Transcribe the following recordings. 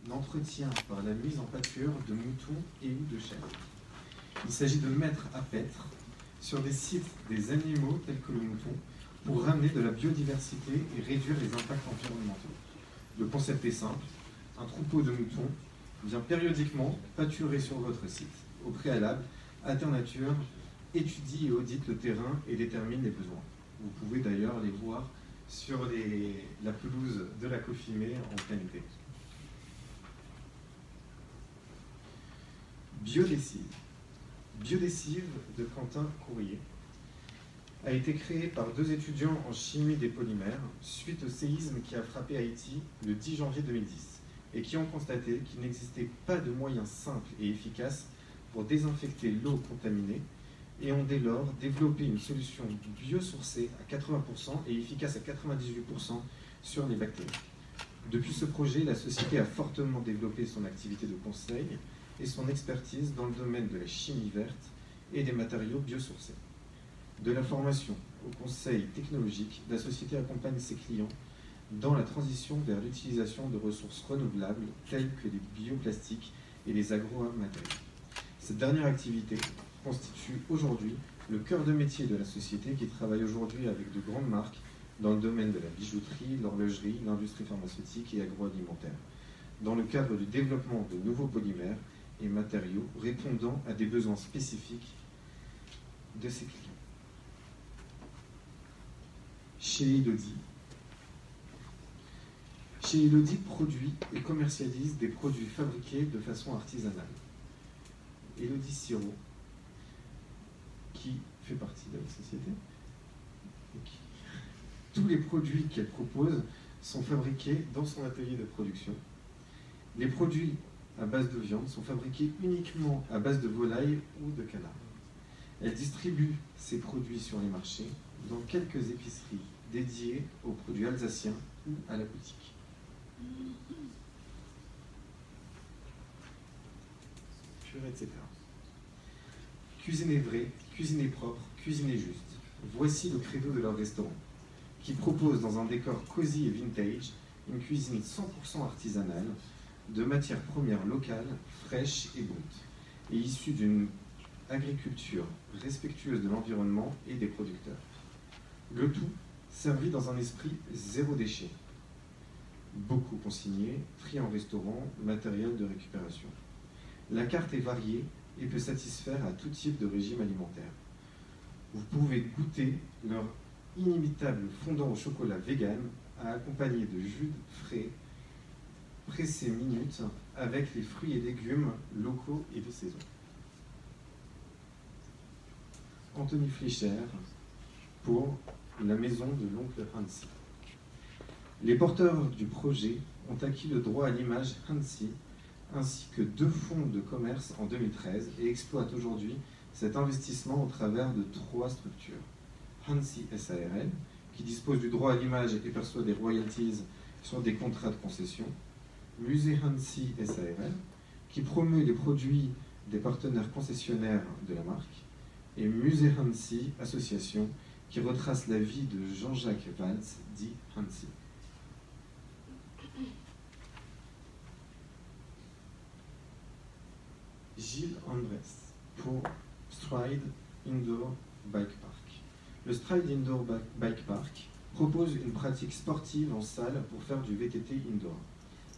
l'entretien par la mise en pâture de moutons et ou de chèvres. Il s'agit de mettre à paître sur des sites des animaux tels que le mouton pour ramener de la biodiversité et réduire les impacts environnementaux. Le concept est simple, un troupeau de moutons vient périodiquement pâturer sur votre site. Au préalable, Alternature étudie et audite le terrain et détermine les besoins. Vous pouvez d'ailleurs les voir sur la pelouse de la Cofimé en plein été. Biodécive. Biodécive de Quentin Courrier a été créé par 2 étudiants en chimie des polymères suite au séisme qui a frappé Haïti le 10 janvier 2010 et qui ont constaté qu'il n'existait pas de moyens simples et efficaces pour désinfecter l'eau contaminée et ont dès lors développé une solution biosourcée à 80% et efficace à 98% sur les bactéries. Depuis ce projet, la société a fortement développé son activité de conseil et son expertise dans le domaine de la chimie verte et des matériaux biosourcés. De la formation au conseil technologique, la société accompagne ses clients dans la transition vers l'utilisation de ressources renouvelables telles que les bioplastiques et les agromatériaux. Cette dernière activité constitue aujourd'hui le cœur de métier de la société qui travaille aujourd'hui avec de grandes marques dans le domaine de la bijouterie, l'horlogerie, l'industrie pharmaceutique et agroalimentaire, dans le cadre du développement de nouveaux polymères et matériaux répondant à des besoins spécifiques de ses clients. Chez Elodie. Chez Elodie produit et commercialise des produits fabriqués de façon artisanale. Elodie Sirop, qui fait partie de la société, tous les produits qu'elle propose sont fabriqués dans son atelier de production. Les produits à base de viande sont fabriqués uniquement à base de volaille ou de canard. Elle distribue ses produits sur les marchés dans quelques épiceries dédiées aux produits alsaciens ou à la boutique. Etc. Cuisiner vrai, cuisiner propre, cuisiner juste. Voici le credo de leur restaurant, qui propose dans un décor cosy et vintage une cuisine 100% artisanale, de matières premières locales, fraîches et brutes, et issues d'une agriculture respectueuse de l'environnement et des producteurs. Le tout servi dans un esprit zéro déchet. Beaucoup consigné, tri en restaurant, matériel de récupération. La carte est variée et peut satisfaire à tout type de régime alimentaire. Vous pouvez goûter leur inimitable fondant au chocolat vegan à accompagner de jus frais pressés minutes avec les fruits et légumes locaux et de saison. Anthony Fleischer pour la maison de l'oncle Hansi. Les porteurs du projet ont acquis le droit à l'image Hansi ainsi que 2 fonds de commerce en 2013 et exploitent aujourd'hui cet investissement au travers de 3 structures. Hansi SARL, qui dispose du droit à l'image et perçoit des royalties sur des contrats de concession. Musée Hansi SARL, qui promeut les produits des partenaires concessionnaires de la marque. Et Musée Hansi Association, qui retrace la vie de Jean-Jacques Valls, dit Hansi. Gilles Andrès pour Stride Indoor Bike Park. Le Stride Indoor Bike Park propose une pratique sportive en salle pour faire du VTT indoor,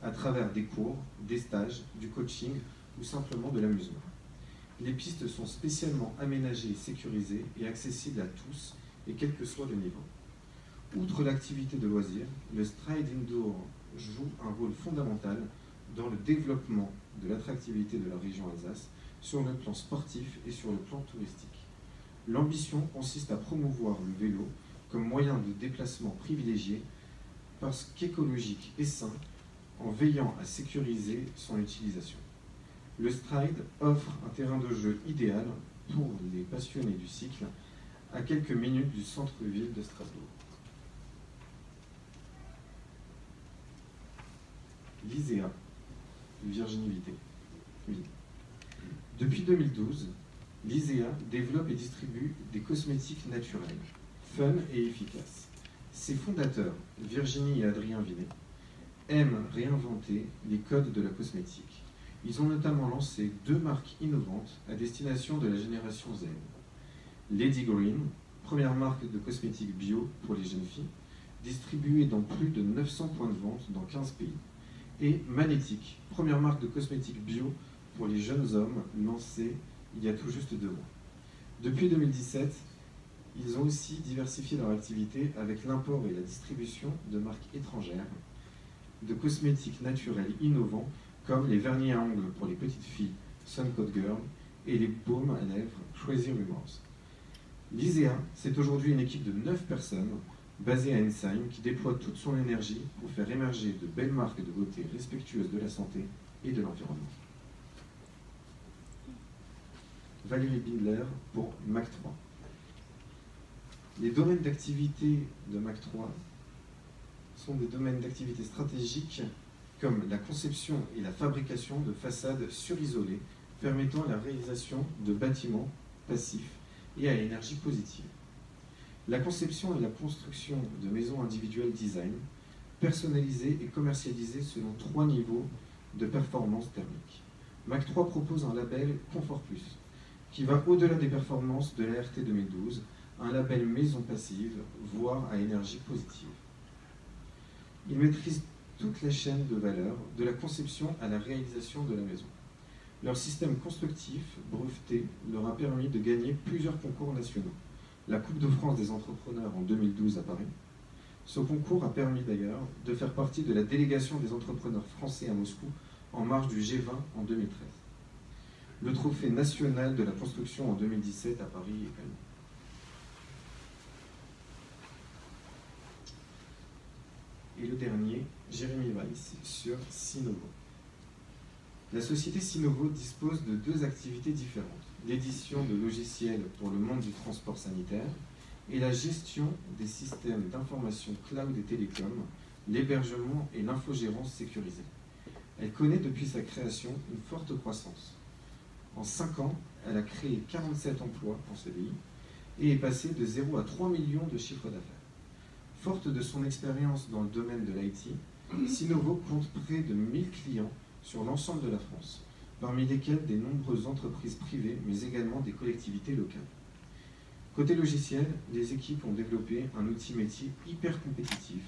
à travers des cours, des stages, du coaching ou simplement de l'amusement. Les pistes sont spécialement aménagées et sécurisées et accessibles à tous et quel que soit le niveau. Outre l'activité de loisir, le Stride Indoor joue un rôle fondamental dans le développement de l'attractivité de la région Alsace sur le plan sportif et sur le plan touristique. L'ambition consiste à promouvoir le vélo comme moyen de déplacement privilégié parce qu'écologique et sain en veillant à sécuriser son utilisation. Le Stride offre un terrain de jeu idéal pour les passionnés du cycle à quelques minutes du centre-ville de Strasbourg. L'ISEA, Virginie Vité. Oui. Depuis 2012, l'ISEA développe et distribue des cosmétiques naturels, fun et efficaces. Ses fondateurs, Virginie et Adrien Vinet, aiment réinventer les codes de la cosmétique. Ils ont notamment lancé 2 marques innovantes à destination de la génération Z. Lady Green, première marque de cosmétiques bio pour les jeunes filles, distribuée dans plus de 900 points de vente dans 15 pays. Et Magnetic, première marque de cosmétiques bio pour les jeunes hommes, lancée il y a tout juste 2 mois. Depuis 2017, ils ont aussi diversifié leur activité avec l'import et la distribution de marques étrangères de cosmétiques naturels innovants comme les vernis à ongles pour les petites filles Sun Coat Girl et les baumes à lèvres Crazy Rumors. L'ISEA, c'est aujourd'hui une équipe de 9 personnes basée à Ensheim qui déploie toute son énergie pour faire émerger de belles marques de beauté respectueuses de la santé et de l'environnement. Valérie Bindler pour Mac 3. Les domaines d'activité de Mac 3 sont des domaines d'activité stratégiques comme la conception et la fabrication de façades surisolées permettant la réalisation de bâtiments passifs et à énergie positive. La conception et la construction de maisons individuelles design, personnalisées et commercialisées selon 3 niveaux de performance thermique. Mac 3 propose un label Confort Plus, qui va au-delà des performances de la RT 2012, un label maison passive, voire à énergie positive. Ils maîtrisent toute la chaîne de valeur, de la conception à la réalisation de la maison. Leur système constructif, breveté, leur a permis de gagner plusieurs concours nationaux. La Coupe de France des entrepreneurs en 2012 à Paris. Ce concours a permis d'ailleurs de faire partie de la délégation des entrepreneurs français à Moscou en marge du G20 en 2013. Le trophée national de la construction en 2017 à Paris également. Et le dernier, Jérémy Weiss sur Sinovo. La société Sinovo dispose de 2 activités différentes, l'édition de logiciels pour le monde du transport sanitaire et la gestion des systèmes d'information cloud et télécom, l'hébergement et l'infogérance sécurisée. Elle connaît depuis sa création une forte croissance. En 5 ans, elle a créé 47 emplois en CDI et est passée de 0 à 3 millions de chiffre d'affaires. Forte de son expérience dans le domaine de l'IT, Sinovo compte près de 1000 clients sur l'ensemble de la France, parmi lesquels des nombreuses entreprises privées, mais également des collectivités locales. Côté logiciel, les équipes ont développé un outil métier hyper compétitif,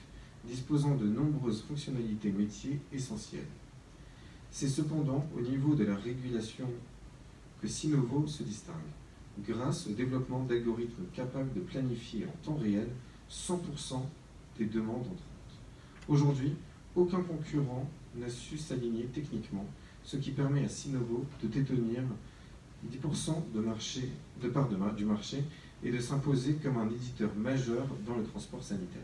disposant de nombreuses fonctionnalités métiers essentielles. C'est cependant au niveau de la régulation que Sinovo se distingue, grâce au développement d'algorithmes capables de planifier en temps réel 100% des demandes entrantes. Aujourd'hui, aucun concurrent n'a su s'aligner techniquement, ce qui permet à Sinovo de détenir 10% du marché et de s'imposer comme un éditeur majeur dans le transport sanitaire.